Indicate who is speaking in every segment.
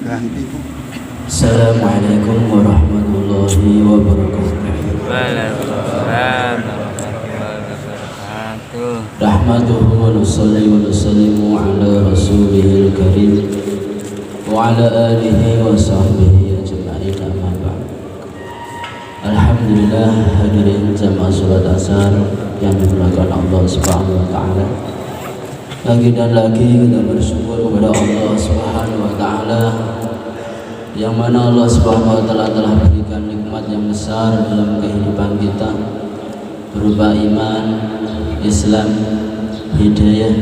Speaker 1: Assalamualaikum warahmatullahi wabarakatuh.
Speaker 2: Waalaikumsalam warahmatullahi wabarakatuh.
Speaker 1: Rahmatuhu wa nusalli wa nusallimu ala rasulihil karim wa ala alihi wa sahbihi ajma'in, amma ba'd. Alhamdulillah, hadirin jamaah salat asar yang dimuliakan Allah Subhanahu wa taala. Lagi dan lagi kita bersyukur kepada Allah Subhanahu wa taala yang mana Allah Subhanahu wa taala telah berikan nikmat yang besar dalam kehidupan kita berupa iman, Islam, hidayah,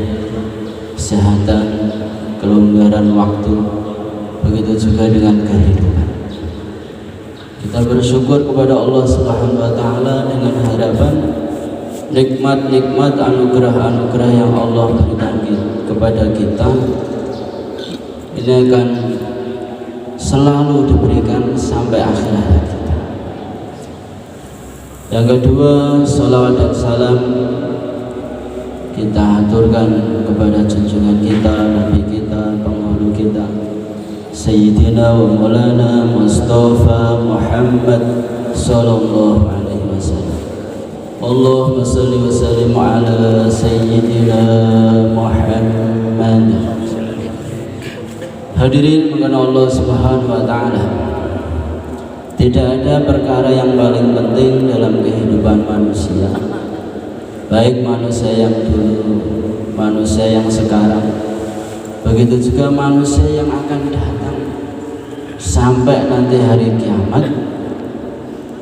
Speaker 1: kesehatan, kelonggaran waktu, begitu juga dengan kehidupan. Kita bersyukur kepada Allah Subhanahu wa taala dengan harapan nikmat-nikmat, anugerah-anugerah yang Allah berikan kepada kita ini akan selalu diberikan sampai akhir hayat kita. Yang kedua, salawat dan salam kita haturkan kepada junjungan kita, Nabi kita, penghulu kita, Sayyidina wa Maulana Mustafa Muhammad sallallahu alaihi wasallam. Allahumma salli wa sallim ala Sayyidina Muhammad. Hadirin mengenal Allah Subhanahu wa taala, tidak ada perkara yang paling penting dalam kehidupan manusia, baik manusia yang dulu, manusia yang sekarang, begitu juga manusia yang akan datang sampai nanti hari kiamat,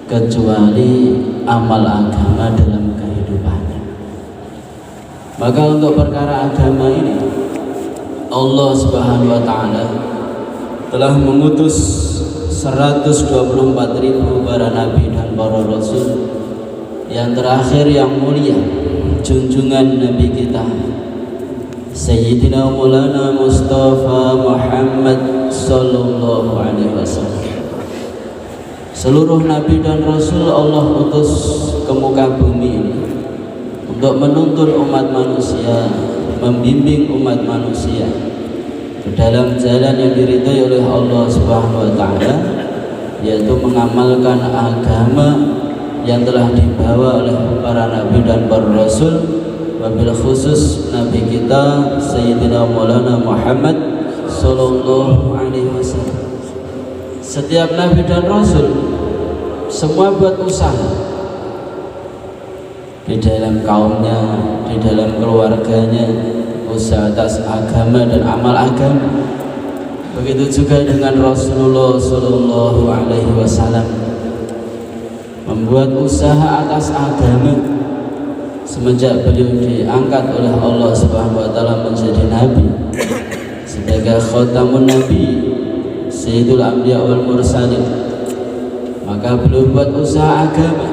Speaker 1: kecuali amal agama dalam kehidupannya. Maka untuk perkara agama ini Allah Subhanahu wa taala telah mengutus 124.000 para nabi dan para rasul. Yang terakhir yang mulia, junjungan nabi kita Sayyidina Maulana Mustafa Muhammad sallallahu alaihi wasallam. Seluruh nabi dan rasul Allah utus ke muka bumi ini untuk menuntun umat manusia, membimbing umat manusia ke dalam jalan yang diridhai oleh Allah Subhanahu wa taala, yaitu mengamalkan agama yang telah dibawa oleh para nabi dan para rasul, wabil khusus nabi kita Sayyidina Maulana Muhammad sallallahu alaihi wasallam. Setiap nabi dan rasul semua buat usaha di dalam kaumnya, di dalam keluarganya, usaha atas agama dan amal agama. Begitu juga dengan Rasulullah sallallahu alaihi wasallam, membuat usaha atas agama semenjak beliau diangkat oleh Allah Subhanahu wa taala menjadi nabi sebagai khatamun nabi, sayyidul anbiya wal mursalin. Maka beliau buat usaha agama,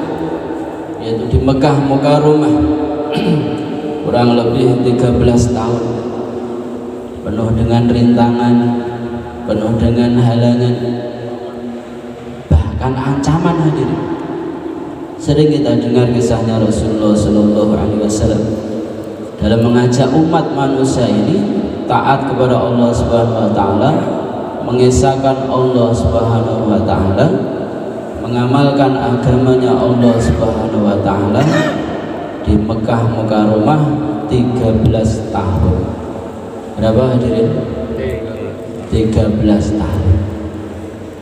Speaker 1: yaitu di Mekah Mukarramah kurang lebih 13 tahun, penuh dengan rintangan, penuh dengan halangan, bahkan ancaman. Hadirin, sering kita dengar kisahnya Rasulullah sallallahu alaihi wasallam dalam mengajak umat manusia ini taat kepada Allah Subhanahu wa taala, mengesahkan Allah Subhanahu wa taala, mengamalkan agamanya Allah Subhanahu wa taala di Mekah Mukarramah 13 tahun. Berapa hadirin? 13 tahun.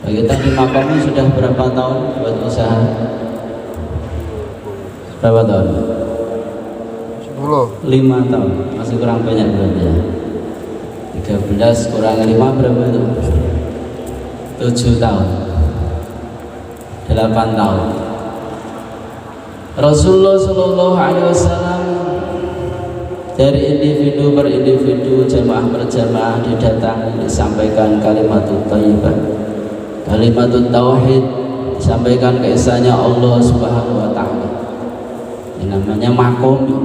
Speaker 1: Bagi kita di makamnya sudah berapa tahun buat usaha? Berapa tahun? 5 tahun. Masih kurang banyak berarti ya. 13 kurang 5 berapa itu? 7 tahun. 8 tahun. Rasulullah sallallahu alaihi wasallam dari individu per individu, jamaah per jamaah didatangi, disampaikan kalimatut thayyibah, kalimatut tauhid, disampaikan keesahnya Allah Subhanahu wa taala. Ini namanya makomi.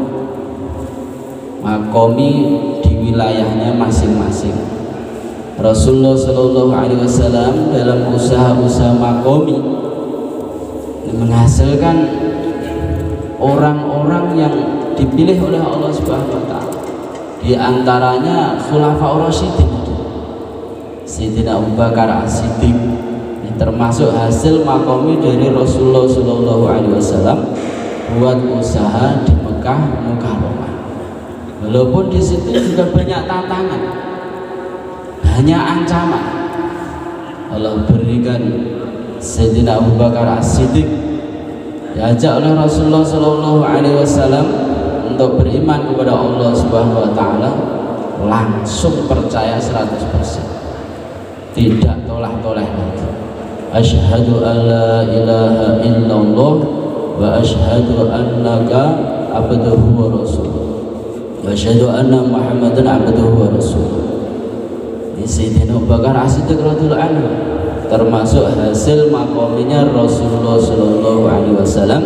Speaker 1: Makomi di wilayahnya masing-masing. Rasulullah sallallahu alaihi wasallam dalam usaha-usaha makomi menghasilkan orang-orang yang dipilih oleh Allah Subhanahu wa taala. Di antaranya Khulafaur Rasyidin. Sayyidina Abu Bakar As-Siddiq. Ini termasuk hasil makomi dari Rasulullah Shallallahu Alaihi Wasallam buat usaha di Mekah Mukarramah. Walaupun di situ juga banyak tantangan, banyak ancaman. Allah berikan Sayyidina Abu Bakar As-Siddiq diajak oleh Rasulullah Shallallahu Alaihi Wasallam untuk beriman kepada Allah Subhanahu Wa Taala, langsung percaya 100%, tidak tolak-toleh lagi. Asyhadu an la ilaha illallah wa asyhadu annaka abduhu wa rasuluh wa asyhadu anna Muhammadan abduhu wa rasuluh. Ini Sayyidina Abu Bakar As-Siddiq radhiyallahu anhu termasuk hasil makominya Rasulullah Shallallahu Alaihi Wasallam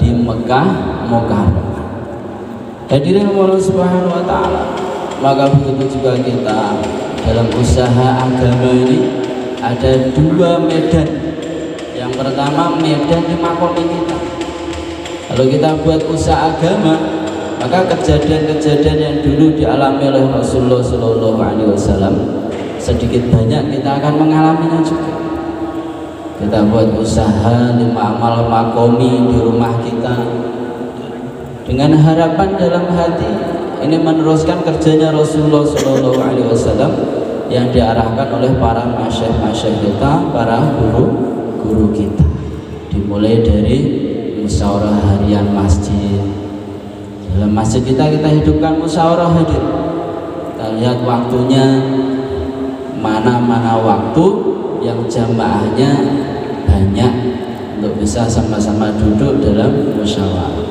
Speaker 1: di Mekah Mukarramah. Hadirin Allah Subhanahu Wa Taala, maka begitu juga kita dalam usaha agama ini ada dua medan. Yang pertama medan di makomi kita. Kalau kita buat usaha agama, maka kejadian-kejadian yang dulu dialami oleh Rasulullah Shallallahu Alaihi Wasallam sedikit banyak kita akan mengalaminya juga. Kita buat usaha 5 amal makomi di rumah kita dengan harapan dalam hati ini meneruskan kerjanya Rasulullah Shallallahu Alaihi Wasallam yang diarahkan oleh para masyayikh kita, para guru kita. Dimulai dari musyawarah harian masjid. Dalam masjid kita hidupkan musyawarah hadir. Kita lihat waktunya, mana-mana waktu yang jamaahnya banyak untuk bisa sama-sama duduk dalam musyawarah.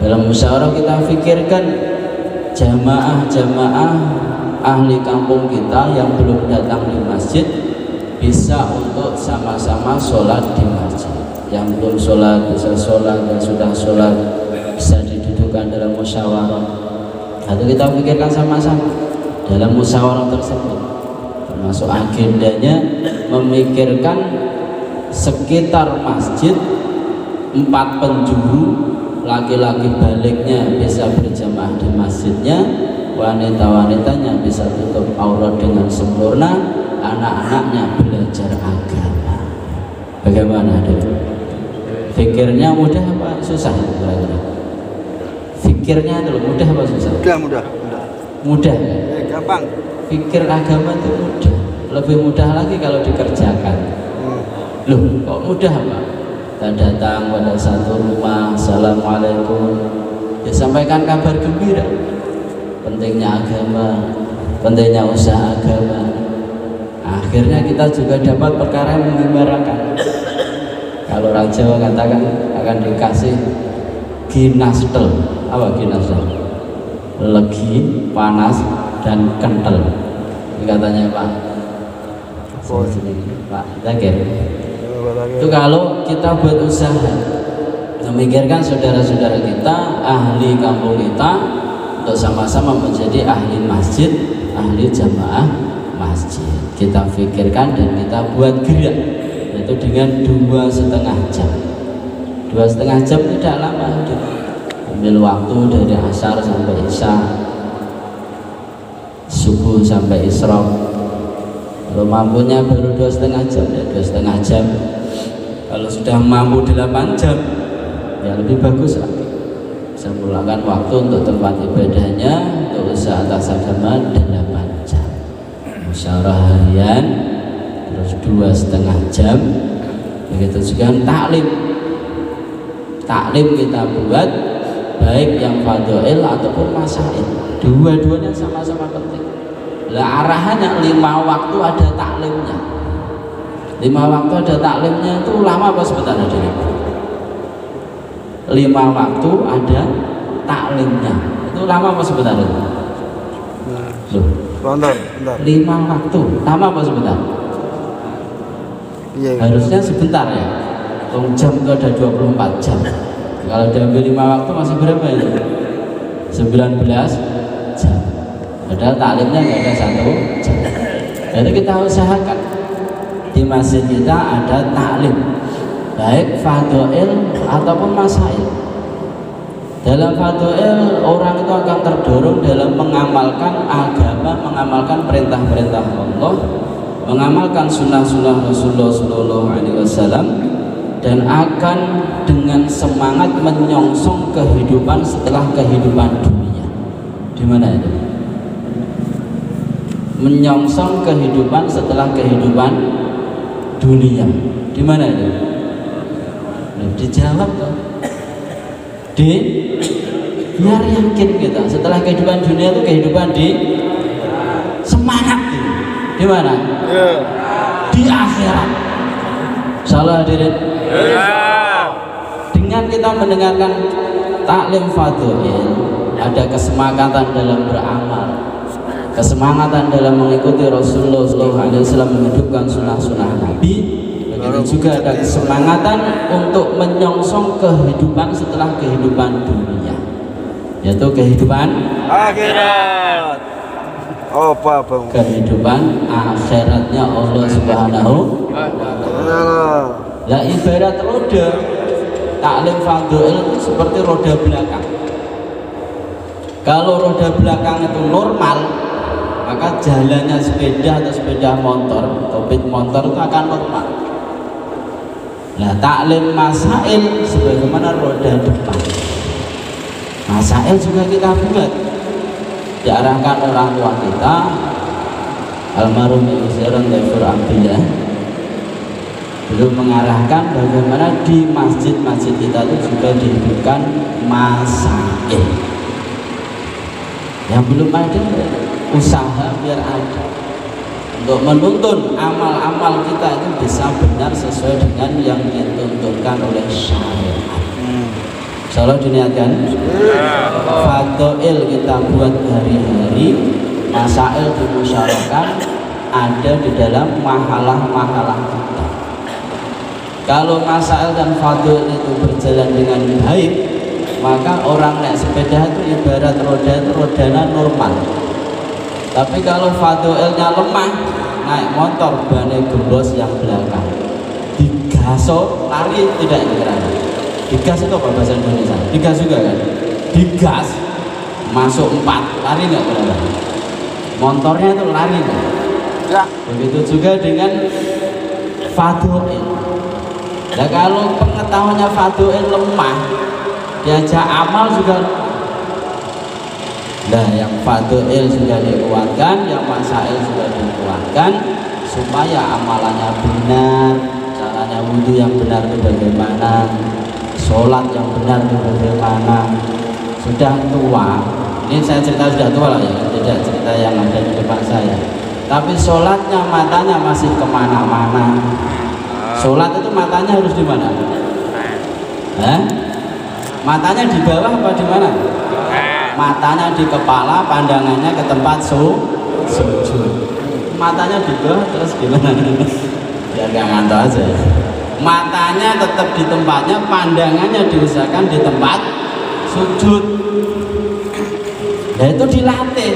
Speaker 1: Dalam musyawarah kita pikirkan jamaah-jamaah ahli kampung kita yang belum datang di masjid bisa untuk sama-sama sholat di masjid. Yang belum sholat bisa sholat, yang sudah sholat bisa didudukkan dalam musyawarah. Atau kita pikirkan sama-sama dalam musyawarah tersebut. Termasuk agendanya memikirkan sekitar masjid 4 penjuru, laki-laki baliknya bisa berjamaah di masjidnya, wanita-wanitanya bisa tutup aurat dengan sempurna, anak-anaknya belajar agama. Bagaimana adik? Fikirnya mudah apa susah? Fikirnya itu mudah apa susah? Mudah.
Speaker 3: Gampang.
Speaker 1: Fikir agama itu mudah. Lebih mudah lagi kalau dikerjakan. Loh, kok mudah Pak? Kita datang pada satu rumah, assalamualaikum, disampaikan kabar gembira. Pentingnya agama, pentingnya usaha agama. Akhirnya kita juga dapat perkara yang menggembirakan. Kalau orang Jawa katakan akan dikasih ginastel. Apa ginastel? Legi, panas, dan kental. Ini katanya Pak Pak Zakir. Itu kalau kita buat usaha, memikirkan saudara-saudara kita, ahli kampung kita, untuk sama-sama menjadi ahli masjid, ahli jamaah masjid. Kita pikirkan dan kita buat gerak, yaitu dengan 2,5 jam. 2,5 jam tidak lama, ambil waktu dari asar sampai isya, subuh sampai isra. Kalau mampunya baru 2,5 jam, ya 2,5 jam. Kalau sudah mampu 8 jam, ya lebih bagus lagi. Bisa meluangkan waktu untuk tempat ibadahnya, untuk usaha atas agama 8 jam. Musyawarah harian, terus 2,5 jam. Begitu juga taklim. Taklim kita buat, baik yang fadhail ataupun masail. Dua-duanya sama-sama penting. Lah arahannya 5 waktu ada taklimnya. 5 waktu ada taklimnya itu lama apa sebentar ada? 5 waktu ada taklimnya itu lama apa sebentar? Loh,
Speaker 3: Bentar.
Speaker 1: 5 waktu lama apa sebentar?
Speaker 3: Iya.
Speaker 1: Harusnya sebentar ya. Jam itu ada 24 jam. Kalau diambil 5 waktu masih berapa itu? 19 jam. Padahal taklimnya nggak ada 1 jam. Jadi kita usahakan di masjid kita ada taklim, baik fadhail ataupun masail. Dalam fadhail orang itu akan terdorong dalam mengamalkan agama, mengamalkan perintah-perintah Allah, mengamalkan sunnah-sunnah Rasulullah Sallallahu Alaihi Wasallam, dan akan dengan semangat menyongsong kehidupan setelah kehidupan dunia. Di mana itu? Menyongsong kehidupan setelah kehidupan dunia. Di mana itu? Dijawab toh. Biar yakin kita setelah kehidupan dunia itu kehidupan di semangat gitu. Di mana? Di akhirat. Salah hadirin. Dengan kita mendengarkan taklim fadhil, ada kesemangatan dalam beramal, kesemangatan dalam mengikuti Rasulullah SAW, menghidupkan sunnah-sunnah Nabi. Begitu juga ada kesemangatan untuk menyongsong kehidupan setelah kehidupan dunia, yaitu kehidupan
Speaker 3: akhirat. Apa bang?
Speaker 1: Kehidupan akhiratnya Allah Subhanahu wa Ta'ala. Lah ibarat roda, taklim fadhil itu seperti roda belakang. Kalau roda belakang itu normal, maka jalannya sepeda atau sepeda motor atau pit motor itu akan normal. Nah, taklim masail sebagaimana roda depan. Masail juga kita buat, diarahkan orang tua kita, almarhum Ibu Syaron Daifur Abdillah, belum mengarahkan bagaimana di masjid-masjid kita itu juga dihidupkan masail. Yang belum ada, usaha biar ada, untuk menuntun amal-amal kita itu bisa benar sesuai dengan yang dituntunkan oleh syariat. Insyaallah diniatkan. Fadhil kita buat hari-hari, masail dimusyawarahkan, ada di dalam mahalah-mahalah kita. Kalau masail dan fadhil itu berjalan dengan baik, maka orang naik sepeda itu ibarat roda itu rodanya normal. Tapi kalau fadhilnya lemah, naik motor bannya gembos yang belakang, digaso lari tidak kira-kira. Digas itu apa bahasa Indonesia? Digas juga kan? Digas masuk 4, lari nggak kira-kira? Motornya itu lari nggak? Ya. Begitu juga dengan fadhil. Nah, kalau pengetahuannya fadhil lemah, diajak amal juga. Nah, yang fadhil sudah dikuatkan, yang masail sudah dikuatkan, supaya amalannya benar, caranya wudhu yang benar itu bagaimana, sholat yang benar itu bagaimana. Sudah tua, ini saya cerita sudah tua lah ya, tidak cerita yang ada di depan saya. Tapi sholatnya matanya masih kemana-mana. Sholat itu matanya harus di mana? Matanya di bawah apa di mana? Matanya di kepala, pandangannya ke tempat sujud. Matanya di bawah terus gimana? Biar gak ngantuk aja. Matanya tetap di tempatnya, pandangannya diusahakan di tempat sujud. Nah, itu dilatih.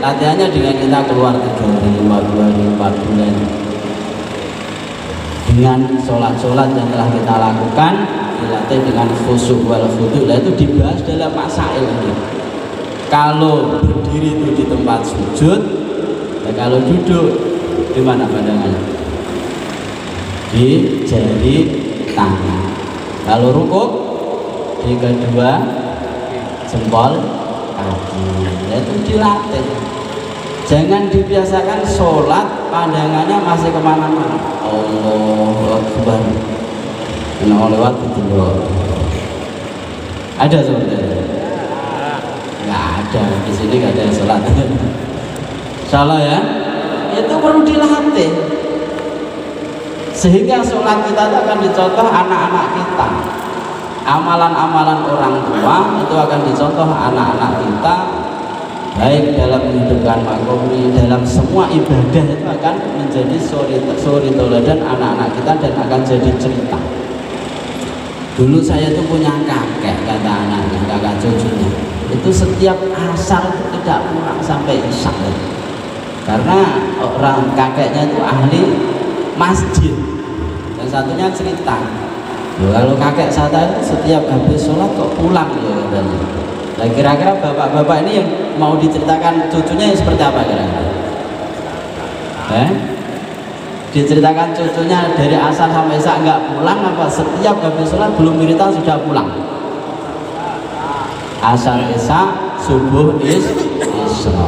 Speaker 1: Latihannya dengan kita keluar 3 hari, 2 hari, 4 bulan. Dengan sholat-sholat yang telah kita lakukan, dilatih dengan khusyuk wal khudu'. Nah, itu dibahas dalam masail ini. Kalau berdiri itu di tempat sujud, nah kalau duduk di mana pandangannya? Di jari tangan. Kalau rukuk di kedua jempol kaki. Nah, itu dilatih. Jangan dibiasakan sholat pandangannya masih kemana-mana. Allahu Akbar. Nah, lewat itu loh. Ada seperti itu? Nggak ada. Di sini nggak ada yang sholat. Salah ya? Itu perlu dilatih. Sehingga sholat kita itu akan dicontoh anak-anak kita. Amalan-amalan orang tua itu akan dicontoh anak-anak kita. Baik dalam menghidupkan makomi, dalam semua ibadah itu akan menjadi suri toladan anak-anak kita dan akan jadi cerita. Dulu saya itu punya kakek, kata anaknya, kakak cucunya. Itu setiap asar itu tidak pulang sampai isya. Karena orang kakeknya itu ahli masjid. Dan satunya cerita. Kalau kakek saya itu setiap habis sholat kok pulang ya katanya. Nah, kira-kira bapak-bapak ini yang mau diceritakan cucunya yang seperti apa kira-kira? Diceritakan cucunya dari asar sampai isya nggak pulang apa setiap habis sholat belum wiritan sudah pulang. Asar isya subuh isra.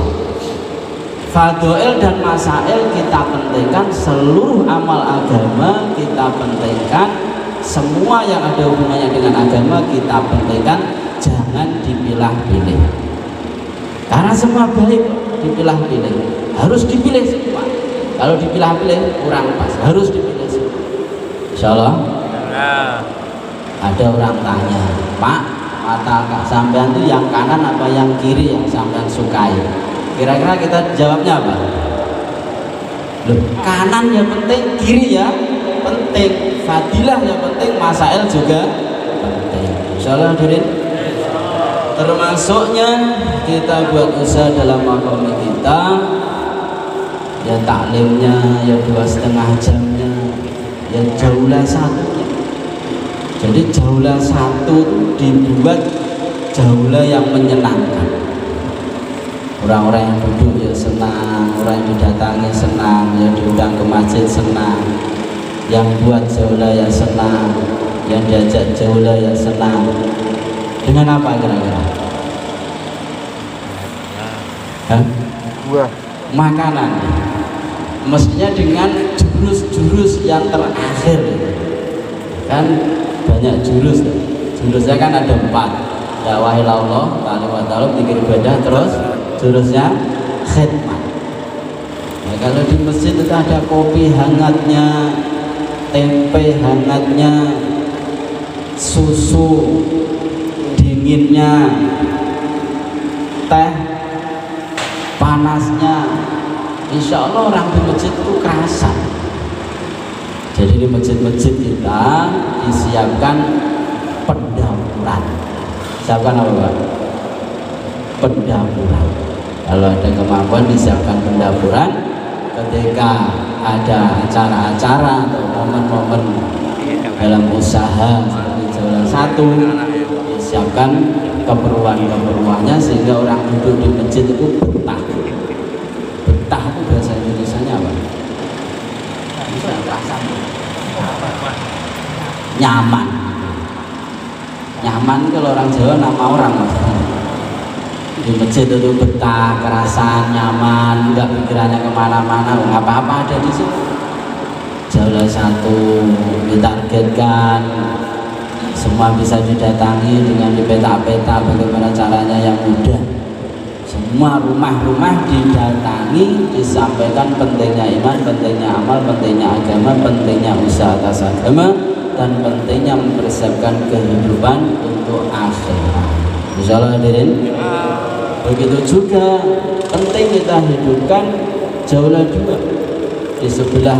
Speaker 1: Fadhoil dan masail kita pentingkan, seluruh amal agama kita pentingkan, semua yang ada hubungannya dengan agama kita pentingkan, jangan dipilah-pilih. Karena semua baik dipilah-pilih, harus dipilih semua. Kalau dipilah-pilih kurang pas, harus dipilih semua. Insyaallah. Ada orang tanya, Pak, mata kak sampean itu yang kanan apa yang kiri yang sampean sukai? Kira-kira kita jawabnya apa? Loh, kanan ya penting, kiri ya penting, fadilah ya penting, masail juga penting. Insyaallah hadirin. Termasuknya kita buat usaha dalam makom kita, ya taklimnya ya 2,5 jamnya ya jaulah 1. Jadi jaulah 1 dibuat jaulah yang menyenangkan. Orang-orang yang duduk ya senang, orang yang didatangi senang, yang diundang ke masjid senang, yang buat jaulah ya senang, yang diajak jaulah ya senang. Dengan apa kira-kira? Hah?
Speaker 3: Buah.
Speaker 1: Makanan. Mestinya dengan jurus-jurus yang terakhir. Kan banyak jurus. Jurusnya kan ada 4. Dakwah ilallah, ta'lim wa ta'alum, dzikir ibadah, terus jurusnya khidmat. Nah, kalau di masjid itu ada kopi hangatnya, tempe hangatnya, susu dinginnya, teh panasnya, insya Allah orang di masjid itu kerasa. Jadi di masjid-masjid kita disiapkan pendapuran. Siapkan apa Pak? Pendapuran. Kalau ada kemampuan disiapkan pendapuran. Ketika ada acara-acara atau momen-momen dalam usaha seperti jalan 1, disiapkan keperluan-keperluannya sehingga orang duduk di masjid itu betah. Betah itu bahasa Indonesianya apa? Nyaman. Nyaman kalau orang Jawa nama orang maksudnya. Di masjid itu betah, kerasan, nyaman, enggak pikirannya kemana-mana, nggak apa-apa ada di situ. Jaulah 1 ditargetkan, semua bisa didatangi dengan dipeta-peta bagaimana caranya yang mudah. Semua rumah-rumah didatangi, disampaikan pentingnya iman, pentingnya amal, pentingnya agama, pentingnya usaha atas agama, dan pentingnya mempersiapkan kehidupan untuk akhirat. Insyaallah hadirin. Begitu juga penting kita hidupkan jaulah 2 di sebelah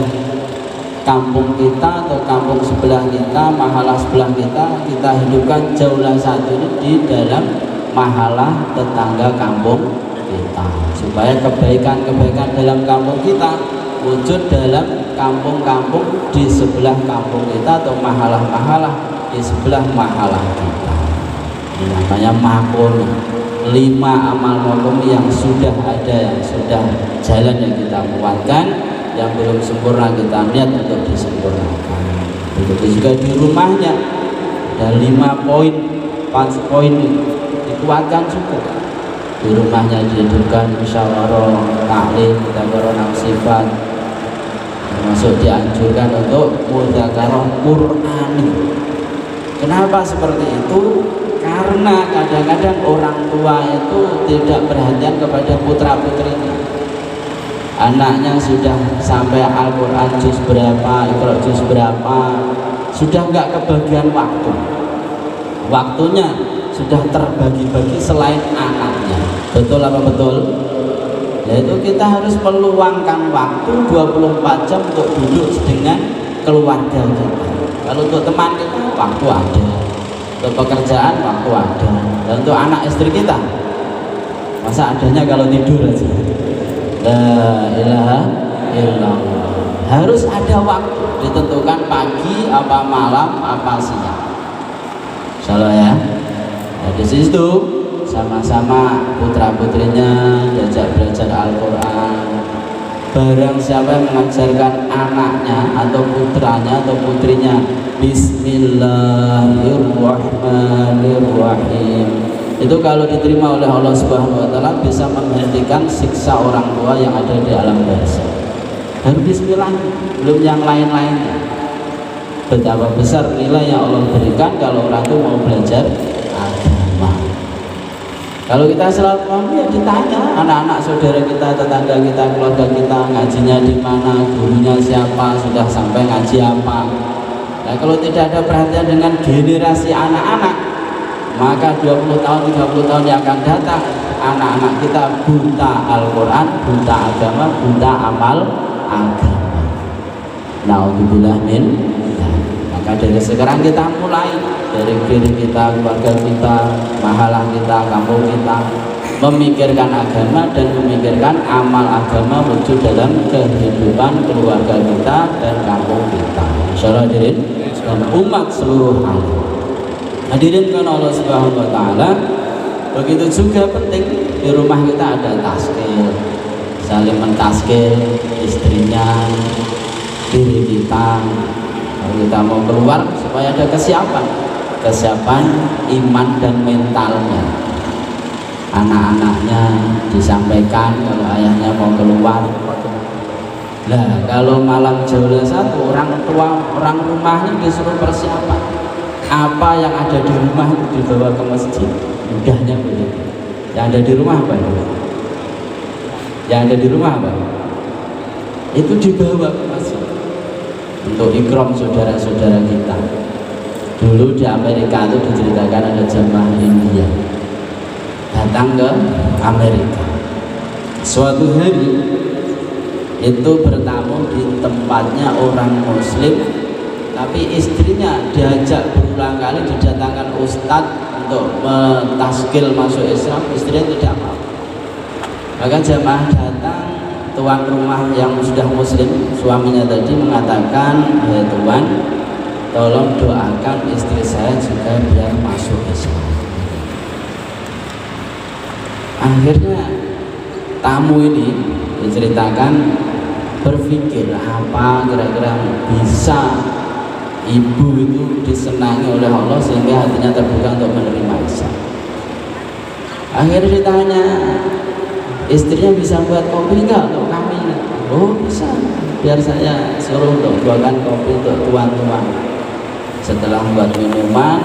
Speaker 1: kampung kita atau kampung sebelah kita, mahalah sebelah kita, kita hidupkan jaulah 1 ini di dalam mahalah tetangga kampung kita, supaya kebaikan-kebaikan dalam kampung kita wujud dalam kampung-kampung di sebelah kampung kita atau mahalah-mahalah di sebelah mahalah kita. Ini namanya makom. 5 amal makom yang sudah ada, yang sudah jalan yang kita kuatkan, yang belum sempurna kita niat untuk disempurnakan. Begitu juga di rumahnya ada 5 poin, 4 poin dikuatkan juga. Di rumahnya dihidupkan musyawarah, taklim, tadabur sifat, termasuk dianjurkan untuk mudzakarah Qur'ani. Kenapa seperti itu? Karena kadang-kadang orang tua itu tidak perhatian kepada putra-putrinya. Anaknya sudah sampai Al-Quran juz berapa, Iqra juz berapa, sudah nggak kebagian waktu. Waktunya sudah terbagi-bagi selain anaknya. Betul apa betul? Yaitu kita harus meluangkan waktu 24 jam untuk duduk dengan keluarga kita. Kalau untuk teman kita waktu ada, untuk pekerjaan waktu ada, dan untuk anak istri kita masa adanya kalau tidur aja. La ilaha illallah. Harus ada waktu ditentukan pagi apa malam apa siang. Insyaallah ya. Nah, di situ sama-sama putra putrinya diajak belajar Al-Quran, Barang siapa yang mengajarkan anaknya atau putranya atau putrinya Bismillahirrahmanirrahim, itu kalau diterima oleh Allah Subhanahu wa taala bisa menghentikan siksa orang tua yang ada di alam barzakh. Baru bismillah, belum yang lain-lainnya. Betapa besar nilai yang Allah berikan kalau orang itu mau belajar agama. Kalau kita salat malam ya ditanya anak-anak saudara kita, tetangga kita, keluarga kita ngajinya di mana, gurunya siapa, sudah sampai ngaji apa. Nah, kalau tidak ada perhatian dengan generasi anak-anak, maka 20 tahun, 30 tahun yang akan datang, anak-anak kita buta Al-Quran, buta agama, buta amal agama. Na'udzubillah min. Maka dari sekarang kita mulai dari diri kita, keluarga kita, mahalah kita, kampung kita, memikirkan agama dan memikirkan amal agama wujud dalam kehidupan keluarga kita dan kampung kita. Insyaallah hadirin dan umat seluruh alam. Hadirin karena Allah Subhanahu wa taala, begitu juga penting di rumah kita ada taskil, saling mentaskil istrinya, diri kita. Kalau kita mau keluar supaya ada kesiapan iman dan mentalnya. Anak-anaknya disampaikan kalau ayahnya mau keluar. Nah, kalau malam jauh satu, orang tua, orang rumahnya disuruh persiapan. Apa yang ada di rumah itu dibawa ke masjid. Mudahnya begitu. Yang ada di rumah apa? Yang ada di rumah apa? Itu dibawa ke masjid untuk ikram saudara-saudara kita. Dulu di Amerika itu diceritakan ada jamaah India datang ke Amerika. Suatu hari itu bertamu di tempatnya orang Muslim, tapi istrinya diajak berulang kali didatangkan ustadz untuk mentaskil masuk Islam, istrinya tidak mau. Maka jamaah datang, tuan rumah yang sudah muslim, suaminya tadi mengatakan, "Ya Tuan, tolong doakan istri saya juga biar masuk Islam." Akhirnya tamu ini diceritakan berpikir apa kira-kira bisa ibu itu disenangi oleh Allah sehingga hatinya terbuka untuk menerima Islam. Akhirnya ditanya, istrinya bisa buat kopi enggak untuk kami? Oh bisa, biar saya suruh untuk buatkan kopi untuk tuan-tuan. Setelah membuat minuman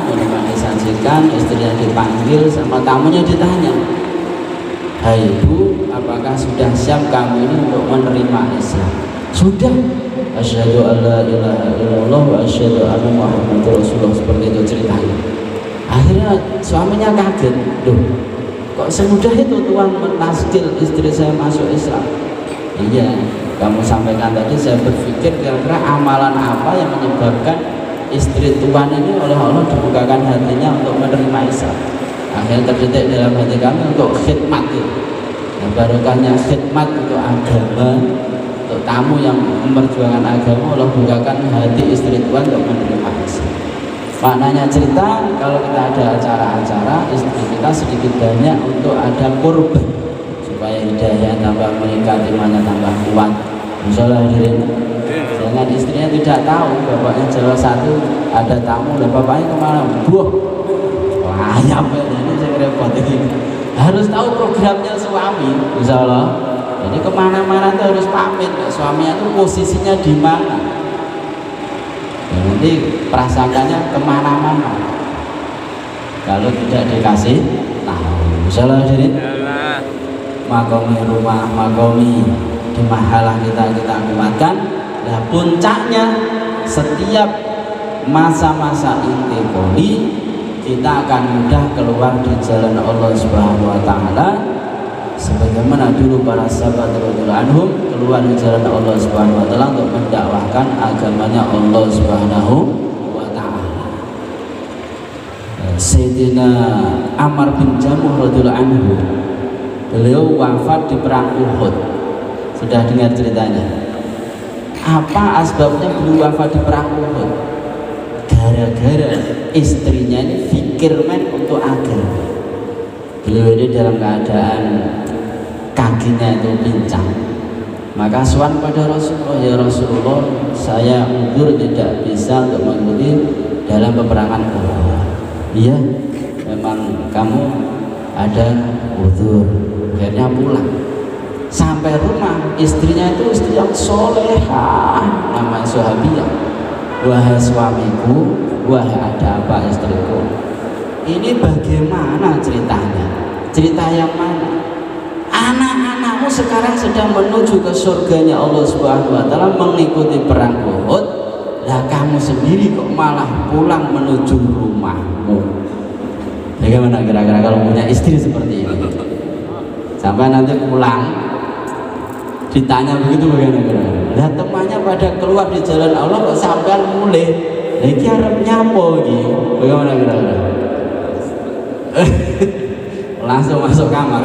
Speaker 1: disajikan, istrinya dipanggil sama tamunya ditanya, "Hai ibu, apakah sudah siap kamu ini untuk menerima Islam?" "Sudah. Asyhadu an la ilaha illallah wa asyhadu anna Muhammadar Rasulullah." Seperti itu ceritanya. Akhirnya suaminya kaget, "Loh, kok semudah itu Tuhan mentaskil istri saya masuk Islam?" "Iya, kamu sampaikan tadi, saya berpikir kira-kira amalan apa yang menyebabkan istri Tuhan ini oleh Allah dibukakan hatinya untuk menerima Islam." Akhirnya terdetik dalam hati kami untuk khidmat itu. Nah, barokahnya khidmat untuk agama, untuk tamu yang memperjuangkan agama, Allah bukakan hati istri Tuhan untuk menerima Islam. Maknanya cerita, kalau kita ada acara-acara, istri kita sedikit banyak untuk ada kurban supaya hidayah tambah meningkat, imannya tambah kuat. Insyaallah hadirin. Jangan istrinya tidak tahu bapaknya Jawa satu ada tamu dan bapaknya kemana, buah ayam ini saya repot ini. Harus tahu programnya suami, insyaallah. Jadi kemana-mana itu harus pamit, suaminya itu posisinya di mana. Nanti perasaannya kemana-mana kalau tidak dikasih tahu. Insyaallah hadirin. Makomi rumah, makomi di mahalah kita kuatkan. Nah puncaknya setiap masa-masa intikoli kita akan mudah keluar di jalan Allah Subhanahu wa taala sebagaimana dulu para sahabat radhiyallahu anhum keluar di jalan Allah Subhanahu wa taala untuk mendakwahkan agamanya Allah Subhanahu wa taala. Sayyidina Ammar bin Jamuh radhiyallahu anhu, beliau wafat di perang Uhud. Sudah dengar ceritanya? Apa asbabnya beliau wafat di perang Uhud? Gara-gara istrinya ini fikirmen untuk agama. Beliau ini dalam keadaan kakinya itu pincang, Maka sowan pada Rasulullah, ya Rasulullah, saya uzur tidak bisa untuk mengikuti dalam peperangan Uhud. Iya, memang kamu ada uzur. Akhirnya pulang. Sampai rumah, istrinya itu istri yang solehah, namanya Sahabiyah. Wahai suamiku, wahai ada apa istriku? Ini bagaimana ceritanya? Cerita yang mana? Anak-anakmu sekarang sedang menuju ke surganya Allah Subhanahu wa taala mengikuti perang Uhud. Lah kamu sendiri kok malah pulang menuju rumahmu. Bagaimana kira-kira kalau punya istri seperti ini? Sampai nanti pulang ditanya begitu bagaimana kira-kira? Lah temannya pada keluar di jalan Allah kok sampean mulai. Lah iki arep nyapo iki? Bagaimana kira-kira? Langsung masuk kamar.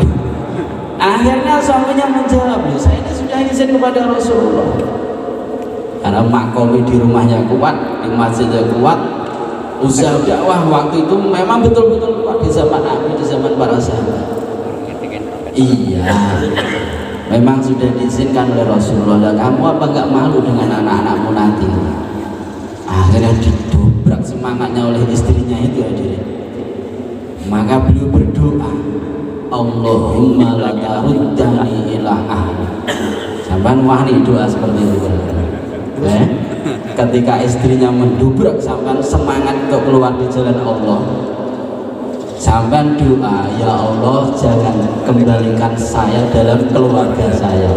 Speaker 1: Akhirnya suaminya menjawab, saya ini sudah izin kepada Rasulullah. Karena makomi di rumahnya kuat, di masjidnya kuat, usaha dakwah waktu itu memang betul-betul kuat di zaman Nabi, di zaman para sahabat. Iya, memang sudah diizinkan oleh Rasulullah. Kamu apa nggak malu dengan anak-anakmu nanti? Akhirnya didobrak semangatnya oleh istrinya itu hadirin. Maka beliau berdoa, Allahumma la taruddani ila ahli. Sampai wani doa seperti itu. Ketika istrinya mendobrak sampai semangat untuk keluar di jalan Allah, sampai doa, ya Allah jangan kembalikan saya dalam keluarga saya.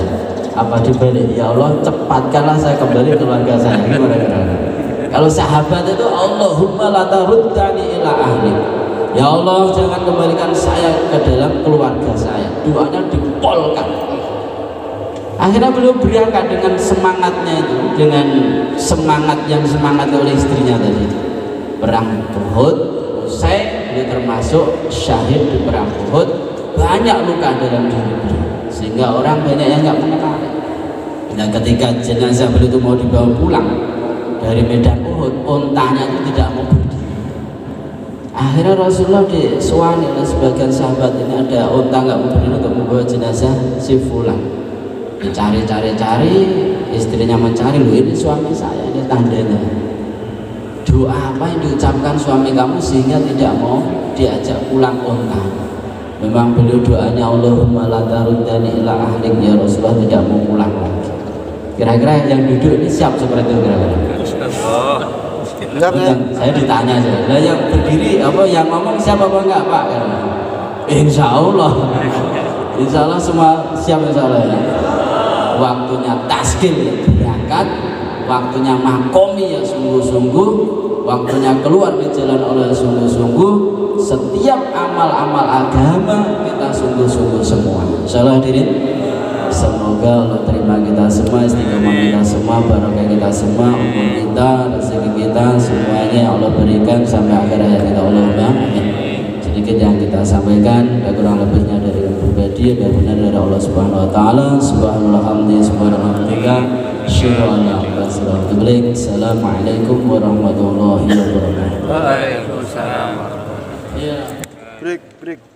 Speaker 1: Apa dibalik, ya Allah cepatkanlah saya kembali keluarga saya. Gimana kira-kira? Kalau sahabat itu Allahumma la taruddani ila ahli. Ya Allah jangan kembalikan saya ke dalam keluarga saya. Doanya dipolkan. Akhirnya beliau berangkat dengan semangatnya itu, dengan semangat yang semangat oleh istrinya tadi. Perang Uhud usai, beliau termasuk syahid di perang Uhud. Banyak luka dalam diri beliau, sehingga orang banyak yang nggak mengenal. Dan ketika jenazah beliau itu mau dibawa pulang dari medan Uhud, ontanya itu tidak mau berdiri. Akhirnya Rasulullah disuani oleh sebagian sahabat, ini ada unta nggak mau berdiri untuk membawa jenazah si fulan. Dicari-cari, istrinya mencari, loh ini suami saya, ini tandanya. Doa apa yang diucapkan suami kamu sehingga tidak mau diajak pulang unta? Memang beliau doanya Allahumma la taruddani ila ahlik, ya Rasulullah tidak mau pulang lagi. Kira-kira yang duduk ini siap seperti itu kira-kira? Saya ditanya aja. Nah yang berdiri apa yang ngomong siapa apa enggak Pak? Insya Allah semua siap insya Allah ya. Waktunya taskil ya berangkat, waktunya makomi ya sungguh-sungguh, waktunya keluar di jalan Allah sungguh-sungguh. Setiap amal-amal agama kita sungguh-sungguh semua. Insya Allah hadirin, semoga Allah terima kita semua, istiqomah kita semua, barokah kita semua, umur kita, rezeki kita semuanya Allah berikan sampai akhir hayat kita. Allahumma amin. Sedikit yang kita sampaikan, dan kurang lebihnya dari yang pribadi dan benar dari Allah Subhanahu wa taala. Subhanallah, subhanallah. Assalamualaikum warahmatullahi wabarakatuh.
Speaker 2: Waalaikumsalam.
Speaker 3: Break.